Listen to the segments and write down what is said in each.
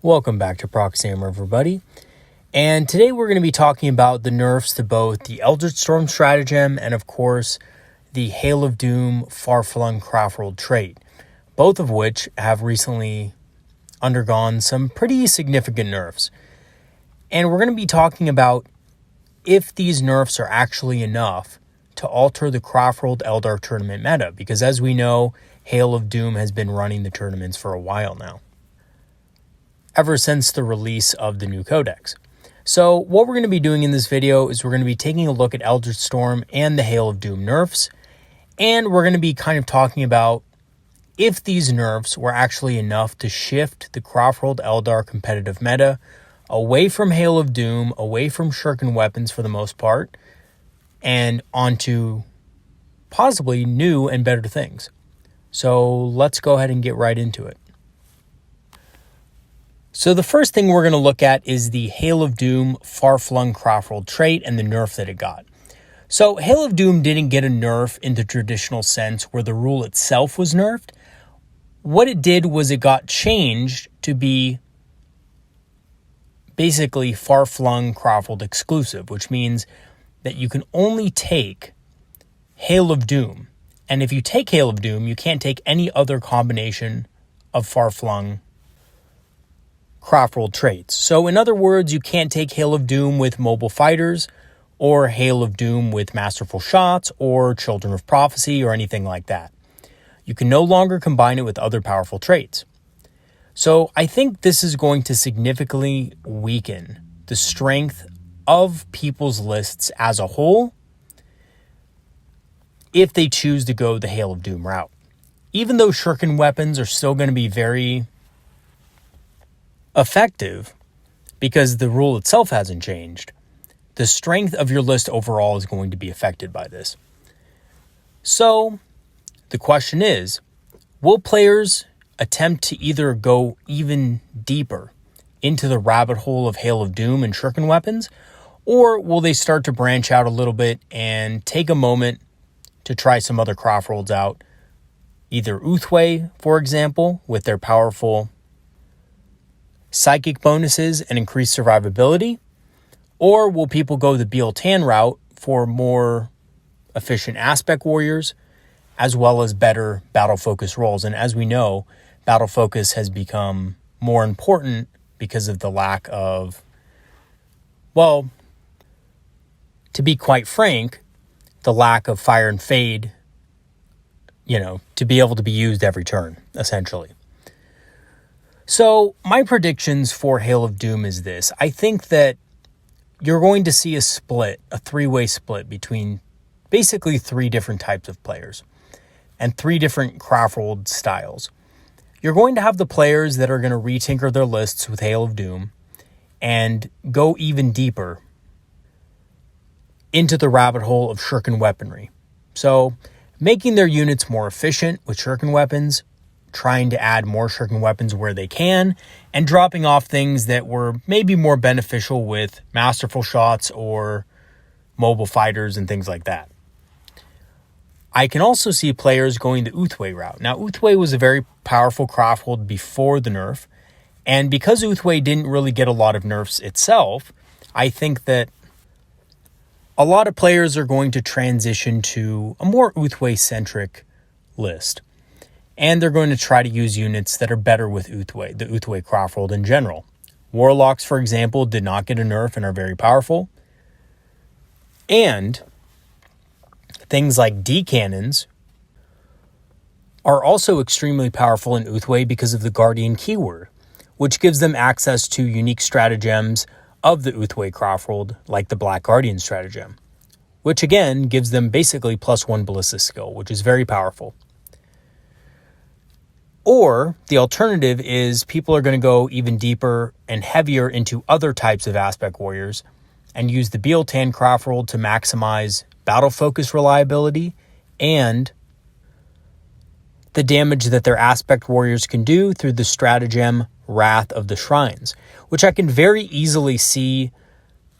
Welcome back to Proxamer, everybody. And today we're going to be talking about the nerfs to both the Eldritch Storm stratagem and, of course, the Hail of Doom Far-Flung Craftworld trait, both of which have recently undergone some pretty significant nerfs. And we're going to be talking about if these nerfs are actually enough to alter the Craftworld Eldar tournament meta, because as we know, Hail of Doom has been running the tournaments for a while now, ever since the release of the new codex. So what we're going to be doing in this video is we're going to be taking a look at Eldritch Storm and the Hail of Doom nerfs, and we're going to be kind of talking about if these nerfs were actually enough to shift the Craftworld Eldar competitive meta away from Hail of Doom, away from shuriken weapons for the most part, and onto possibly new and better things. So let's go ahead and get right into it. So the first thing we're going to look at is the Hail of Doom Far-Flung Craftworld trait and the nerf that it got. So Hail of Doom didn't get a nerf in the traditional sense where the rule itself was nerfed. What it did was it got changed to be basically Far-Flung Craftworld exclusive, which means that you can only take Hail of Doom. And if you take Hail of Doom, you can't take any other combination of Far-Flung Craftworld traits. So in other words, you can't take Hail of Doom with mobile fighters, or Hail of Doom with masterful shots, or Children of Prophecy, or anything like that. You can no longer combine it with other powerful traits. So I think this is going to significantly weaken the strength of people's lists as a whole if they choose to go the Hail of Doom route. Even though shuriken weapons are still going to be very effective because the rule itself hasn't changed, the strength of your list overall is going to be affected by this. So the question is, will players attempt to either go even deeper into the rabbit hole of Hail of Doom and shuriken weapons, or will they start to branch out a little bit and take a moment to try some other Craftworlds out? Either Uthway, for example, with their powerful psychic bonuses and increased survivability, or will people go the Biel-Tan route for more efficient aspect warriors as well as better battle focus roles? And as we know, battle focus has become more important because of the lack of, well, to be quite frank, the lack of fire and fade, to be able to be used every turn, essentially. So my predictions for Hail of Doom is this. I think that you're going to see a three-way split between basically three different types of players and three different Craftworld styles. You're going to have the players that are going to retinker their lists with Hail of Doom and go even deeper into the rabbit hole of shuriken weaponry. So making their units more efficient with shuriken weapons, trying to add more shuriken weapons where they can, and dropping off things that were maybe more beneficial with masterful shots or mobile fighters and things like that. I can also see players going the Uthway route. Now, Uthway was a very powerful Craftworld before the nerf, and because Uthway didn't really get a lot of nerfs itself, I think that a lot of players are going to transition to a more Uthway-centric list. And they're going to try to use units that are better with Uthway, the Uthway Craftworld in general. Warlocks, for example, did not get a nerf and are very powerful. And things like D-cannons are also extremely powerful in Uthway because of the Guardian keyword, which gives them access to unique stratagems of the Uthway Craftworld, like the Black Guardian stratagem, which again gives them basically +1 ballistic skill, which is very powerful. Or the alternative is people are going to go even deeper and heavier into other types of aspect warriors and use the Biel-Tan Craftworld to maximize battle focus reliability and the damage that their aspect warriors can do through the stratagem Wrath of the Shrines, which I can very easily see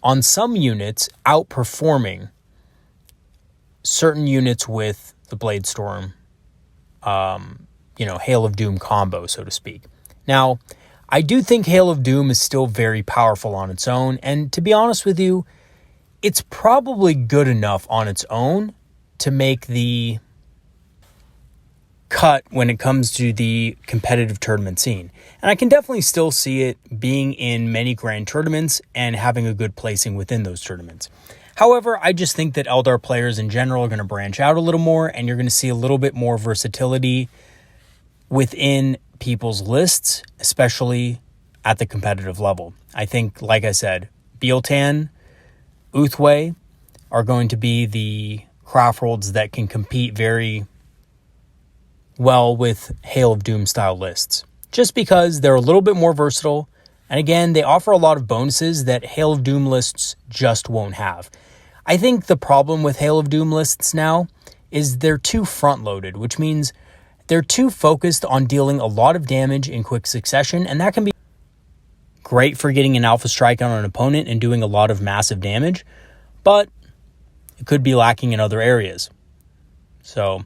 on some units outperforming certain units with the Bladestorm Hail of Doom combo, so to speak. Now, I do think Hail of Doom is still very powerful on its own, and to be honest with you, it's probably good enough on its own to make the cut when it comes to the competitive tournament scene. And I can definitely still see it being in many grand tournaments and having a good placing within those tournaments. However, I just think that Eldar players in general are going to branch out a little more, and you're going to see a little bit more versatility within people's lists, especially at the competitive level. I think, like I said, Bealtan, Uthway are going to be the Craftworlds that can compete very well with Hail of Doom style lists, just because they're a little bit more versatile. And again, they offer a lot of bonuses that Hail of Doom lists just won't have. I think the problem with Hail of Doom lists now is they're too front-loaded, which means they're too focused on dealing a lot of damage in quick succession, and that can be great for getting an alpha strike on an opponent and doing a lot of massive damage, but it could be lacking in other areas. So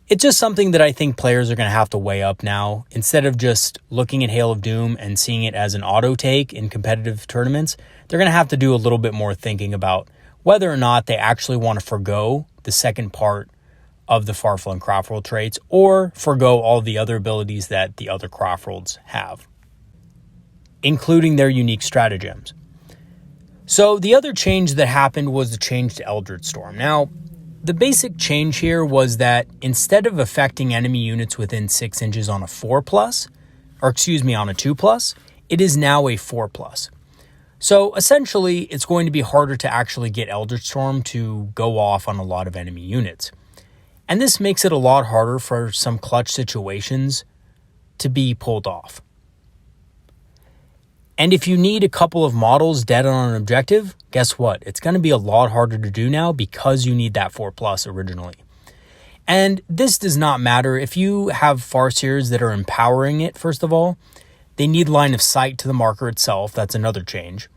it's just something that I think players are going to have to weigh up now. Instead of just looking at Hail of Doom and seeing it as an auto take in competitive tournaments, they're going to have to do a little bit more thinking about whether or not they actually want to forgo the second part of the far-flung Craftworld traits or forgo all the other abilities that the other Craftworlds have, including their unique stratagems. So the other change that happened was the change to Eldritch Storm. Now, the basic change here was that instead of affecting enemy units within 6 inches on a 4+, on a 2+, it is now a 4+. So essentially, it's going to be harder to actually get Eldritch Storm to go off on a lot of enemy units. And this makes it a lot harder for some clutch situations to be pulled off. And if you need a couple of models dead on an objective, guess what? It's going to be a lot harder to do now because you need that 4+ originally. And this does not matter if you have Farseers that are empowering it, first of all. They need line of sight to the marker itself. That's another change.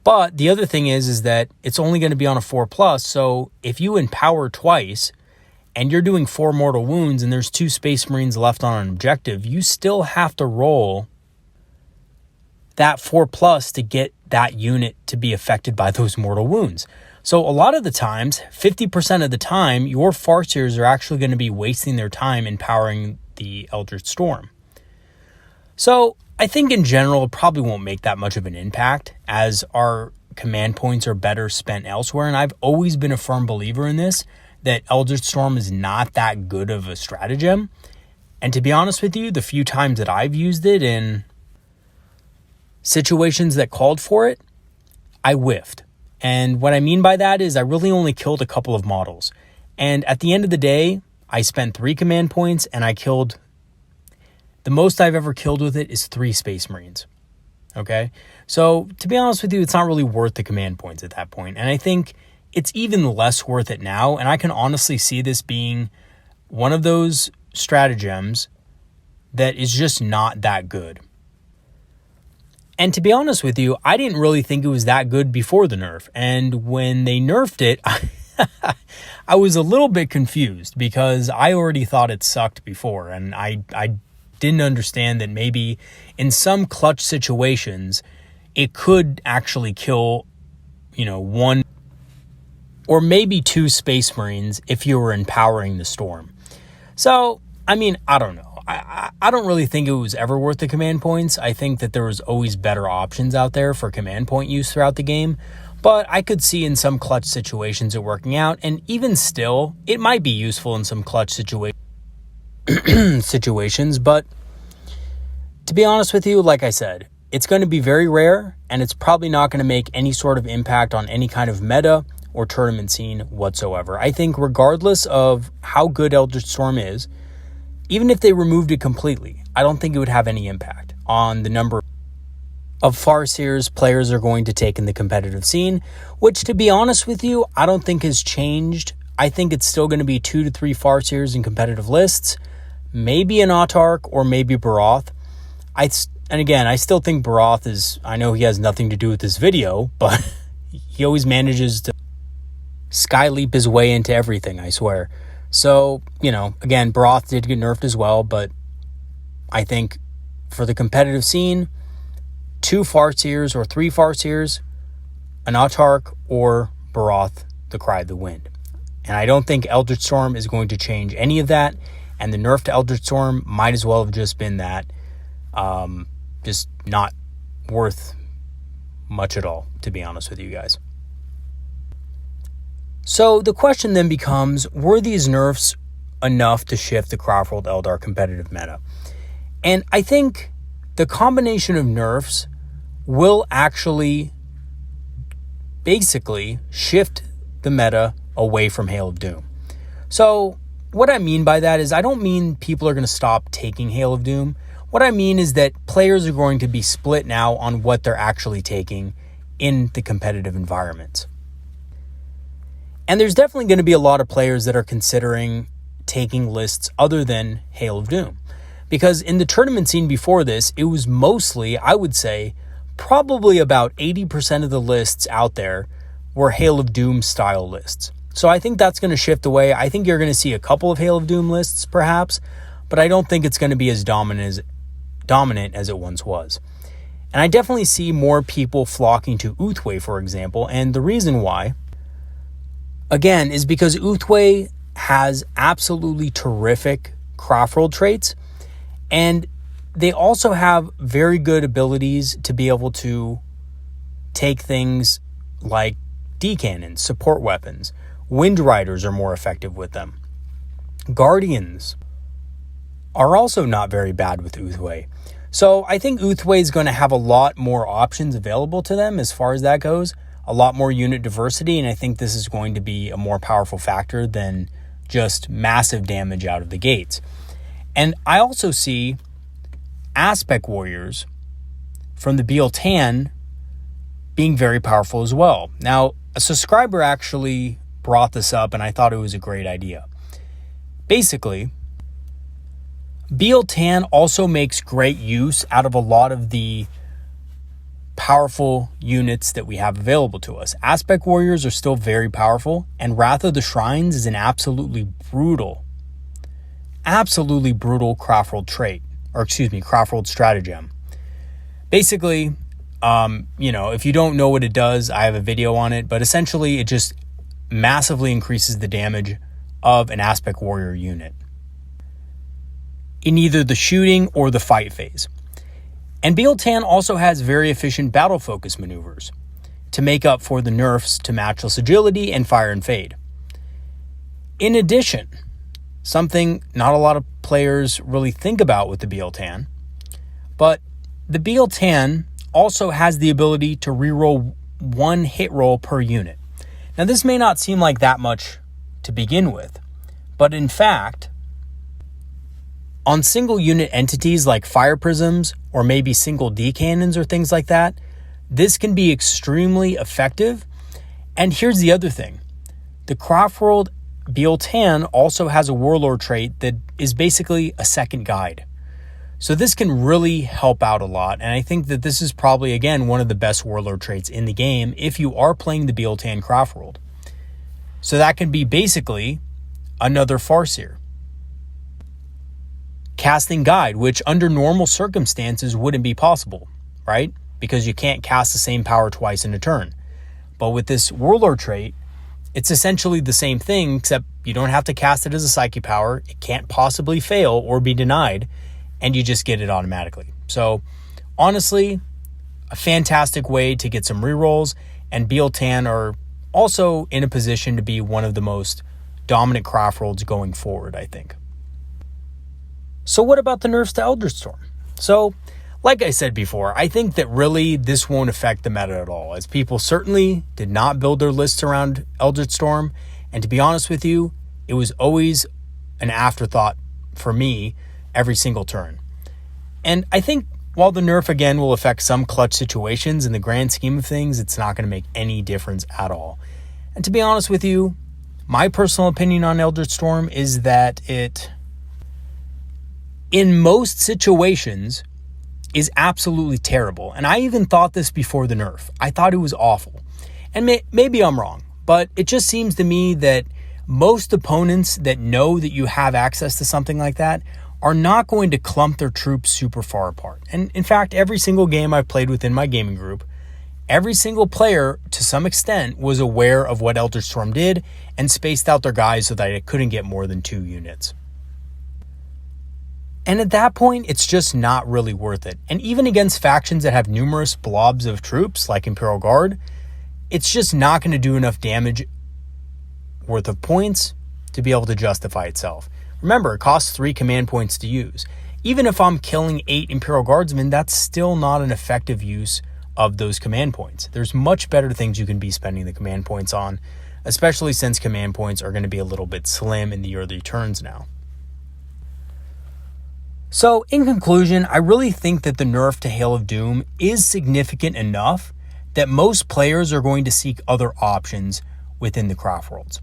But the other thing is that it's only going to be on a 4+. So if you empower twice and you're doing 4 mortal wounds and there's 2 Space Marines left on an objective, you still have to roll that 4+ to get that unit to be affected by those mortal wounds. So a lot of the times, 50% of the time, your Farseers are actually going to be wasting their time empowering the Eldritch Storm. So I think in general, it probably won't make that much of an impact as our command points are better spent elsewhere. And I've always been a firm believer in this, that Eldritch Storm is not that good of a stratagem. And to be honest with you, the few times that I've used it in situations that called for it, I whiffed. And what I mean by that is I really only killed a couple of models. And at the end of the day, I spent 3 command points and I killed, the most I've ever killed with it is 3 Space Marines. Okay? So to be honest with you, it's not really worth the command points at that point. And I think it's even less worth it now. And I can honestly see this being one of those stratagems that is just not that good. And to be honest with you, I didn't really think it was that good before the nerf. And when they nerfed it, I was a little bit confused because I already thought it sucked before. And I didn't understand that maybe in some clutch situations, it could actually kill, 1 or maybe 2 Space Marines if you were empowering the Storm. So, I don't know. I don't really think it was ever worth the command points. I think that there was always better options out there for command point use throughout the game. But I could see in some clutch situations it working out. And even still, it might be useful in some clutch situations. But to be honest with you, like I said, it's going to be very rare. And it's probably not going to make any sort of impact on any kind of meta or tournament scene whatsoever. I think regardless of how good Eldritch Storm is, even if they removed it completely, I don't think it would have any impact on the number of Farseers players are going to take in the competitive scene, which, to be honest with you, I don't think has changed. I think it's still going to be 2 to 3 Farseers in competitive lists, maybe an Autarch or maybe Baroth. And again, I still think Baroth is, I know he has nothing to do with this video, but he always manages to skyleap his way into everything, I swear. So, again, Baroth did get nerfed as well, but I think for the competitive scene, 2 Farseers or 3 Farseers, an Autarch, or Baroth, the Cry of the Wind. And I don't think Eldritch Storm is going to change any of that, and the nerf to Eldritch Storm might as well have just been that. Just not worth much at all, to be honest with you guys. So the question then becomes, were these nerfs enough to shift the Craftworld Eldar competitive meta? And I think the combination of nerfs will actually basically shift the meta away from Hail of Doom. So what I mean by that is I don't mean people are going to stop taking Hail of Doom. What I mean is that players are going to be split now on what they're actually taking in the competitive environment. And there's definitely going to be a lot of players that are considering taking lists other than Hail of Doom. Because in the tournament scene before this, it was mostly, I would say, probably about 80% of the lists out there were Hail of Doom style lists. So I think that's going to shift away. I think you're going to see a couple of Hail of Doom lists perhaps, but I don't think it's going to be as dominant as it once was. And I definitely see more people flocking to Uthway, for example, and the reason why, again, is because Uthway has absolutely terrific Craftworld traits, and they also have very good abilities to be able to take things like D-cannons, support weapons. Wind Riders are more effective with them. Guardians are also not very bad with Uthway. So I think Uthway is going to have a lot more options available to them as far as that goes, a lot more unit diversity, and I think this is going to be a more powerful factor than just massive damage out of the gates. And I also see Aspect Warriors from the Biel-Tan being very powerful as well. Now, a subscriber actually brought this up, and I thought it was a great idea. Basically, Biel-Tan also makes great use out of a lot of the powerful units that we have available to us. Aspect Warriors are still very powerful, and Wrath of the Shrines is an absolutely brutal Craftworld trait, Craftworld stratagem. Basically, if you don't know what it does, I have a video on it, but essentially it just massively increases the damage of an Aspect Warrior unit in either the shooting or the fight phase. And Biel-Tan also has very efficient battle focus maneuvers to make up for the nerfs to Matchless Agility and Fire and Fade. In addition, something not a lot of players really think about with the Biel-Tan, but the Biel-Tan also has the ability to reroll 1 hit roll per unit. Now, this may not seem like that much to begin with, but in fact, on single unit entities like Fire Prisms or maybe single D-cannons or things like that, this can be extremely effective. And here's the other thing. The Craftworld Biel-Tan also has a Warlord trait that is basically a second guide. So this can really help out a lot, and I think that this is probably, again, one of the best Warlord traits in the game if you are playing the Biel-Tan Craftworld. So that can be basically another Farseer. Casting Guide, which under normal circumstances wouldn't be possible, right? Because you can't cast the same power twice in a turn. But with this Warlord trait, it's essentially the same thing, except you don't have to cast it as a Psyche power. It can't possibly fail or be denied, and you just get it automatically. So honestly, a fantastic way to get some rerolls, and Biel-Tan are also in a position to be one of the most dominant Craftworlds going forward, I think. So what about the nerfs to Eldritch Storm? So, like I said before, I think that really this won't affect the meta at all, as people certainly did not build their lists around Eldritch Storm, and to be honest with you, it was always an afterthought for me every single turn. And I think while the nerf again will affect some clutch situations, in the grand scheme of things, it's not going to make any difference at all. And to be honest with you, my personal opinion on Eldritch Storm is that it, in most situations, is absolutely terrible. And I even thought this before the nerf. I thought it was awful. And maybe I'm wrong, but it just seems to me that most opponents that know that you have access to something like that are not going to clump their troops super far apart. And in fact, every single game I've played within my gaming group, every single player, to some extent, was aware of what Eldritch Storm did and spaced out their guys so that it couldn't get more than 2 units. And at that point, it's just not really worth it. And even against factions that have numerous blobs of troops, like Imperial Guard, it's just not going to do enough damage worth of points to be able to justify itself. Remember, it costs 3 command points to use. Even if I'm killing 8 Imperial Guardsmen, that's still not an effective use of those command points. There's much better things you can be spending the command points on, especially since command points are going to be a little bit slim in the early turns now. So, in conclusion, I really think that the nerf to Hail of Doom is significant enough that most players are going to seek other options within the Craftworlds.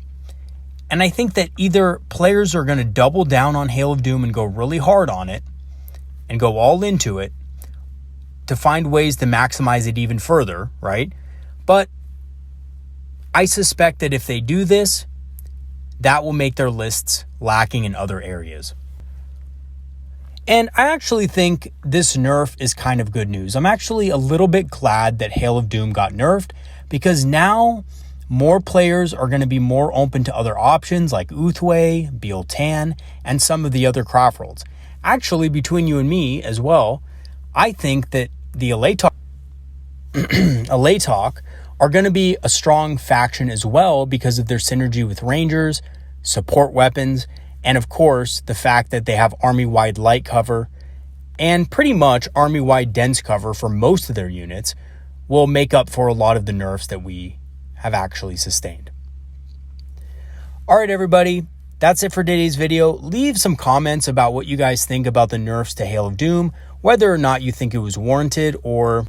And I think that either players are going to double down on Hail of Doom and go really hard on it and go all into it to find ways to maximize it even further, right? But I suspect that if they do this, that will make their lists lacking in other areas. And I actually think this nerf is kind of good news. I'm actually a little bit glad that Hail of Doom got nerfed, because now more players are going to be more open to other options like Uthway, Biel-Tan, and some of the other Craftworlds. Actually, between you and me as well, I think that the Alatok are going to be a strong faction as well because of their synergy with Rangers, support weapons, and of course, the fact that they have army-wide light cover and pretty much army-wide dense cover for most of their units will make up for a lot of the nerfs that we have actually sustained. All right, everybody, that's it for today's video. Leave some comments about what you guys think about the nerfs to Hail of Doom, whether or not you think it was warranted, or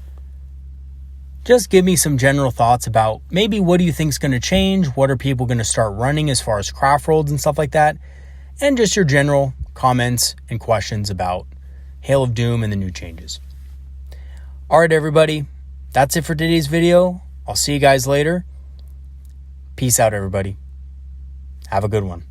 just give me some general thoughts about maybe what do you think is going to change, what are people going to start running as far as Craftworlds and stuff like that, and just your general comments and questions about Hail of Doom and the new changes. All right, everybody, that's it for today's video. I'll see you guys later. Peace out, everybody. Have a good one.